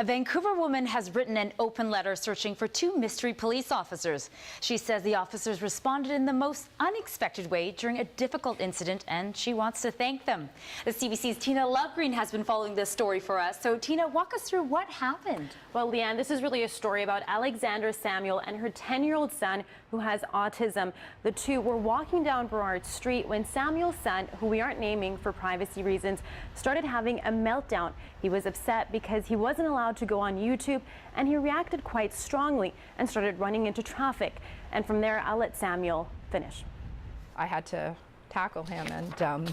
A Vancouver woman has written an open letter searching for two mystery police officers. She says the officers responded in the most unexpected way during a difficult incident, and she wants to thank them. The CBC's Tina Lovegreen has been following this story for us. So Tina, walk us through what happened. Well, Leanne, this is really a story about Alexandra Samuel and her 10-year-old son who has autism. The two were walking down Burrard Street when Samuel's son, who we aren't naming for privacy reasons, started having a meltdown. He was upset because he wasn't allowed to go on YouTube, and he reacted quite strongly and started running into traffic. And from there, I'll let Samuel finish. I had to tackle him and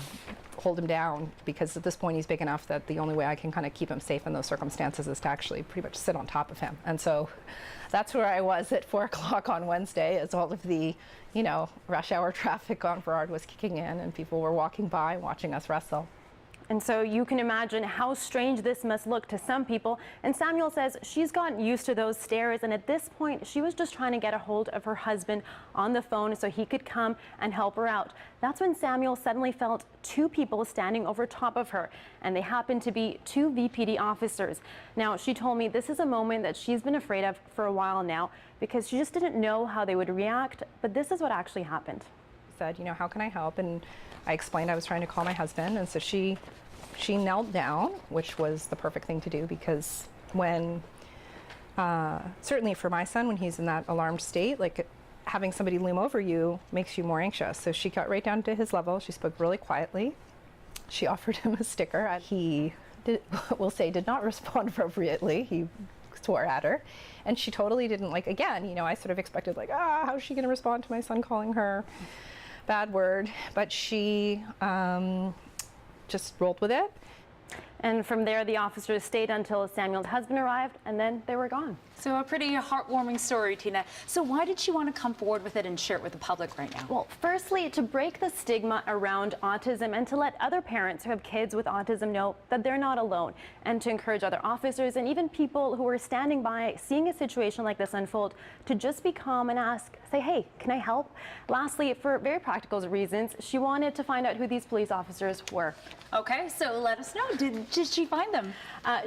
hold him down, because at this point he's big enough that the only way I can kind of keep him safe in those circumstances is to actually pretty much sit on top of him. And so that's where I was at 4 o'clock on Wednesday, as all of the, rush hour traffic on Burrard was kicking in and people were walking by watching us wrestle. And so you can imagine how strange this must look to some people. And Samuel says she's gotten used to those stares, and at this point she was just trying to get a hold of her husband on the phone so he could come and help her out. That's when Samuel suddenly felt two people standing over top of her, and they happened to be two VPD officers. Now, she told me this is a moment that she's been afraid of for a while now, because she just didn't know how they would react, but this is what actually happened. Said, how can I help? And I explained I was trying to call my husband, and so she knelt down, which was the perfect thing to do, because when certainly for my son, when he's in that alarmed state, like having somebody loom over you makes you more anxious. So she got right down to his level. She spoke really quietly. She offered him a sticker. He did not respond appropriately. He swore at her, and she totally didn't again, I sort of expected how's she going to respond to my son calling her bad word, but she just rolled with it. And from there, the officers stayed until Samuel's husband arrived, and then they were gone. So a pretty heartwarming story, Tina. So why did she want to come forward with it and share it with the public right now? Well, firstly, to break the stigma around autism and to let other parents who have kids with autism know that they're not alone, and to encourage other officers and even people who are standing by seeing a situation like this unfold to just be calm and say, hey, can I help? Lastly, for very practical reasons, she wanted to find out who these police officers were. Okay, so let us know. Did she find them?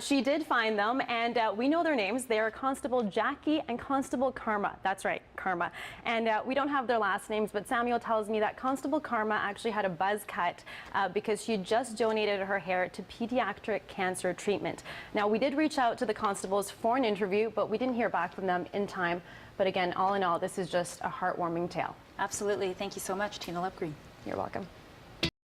She did find them, and we know their names. They are Constable Jackie and Constable Karma. That's right, Karma. And we don't have their last names, but Samuel tells me that Constable Karma actually had a buzz cut because she just donated her hair to pediatric cancer treatment. Now, we did reach out to the constables for an interview, but we didn't hear back from them in time. But again, all in all, this is just a heartwarming tale. Absolutely. Thank you so much, Tina Lovegreen. You're welcome.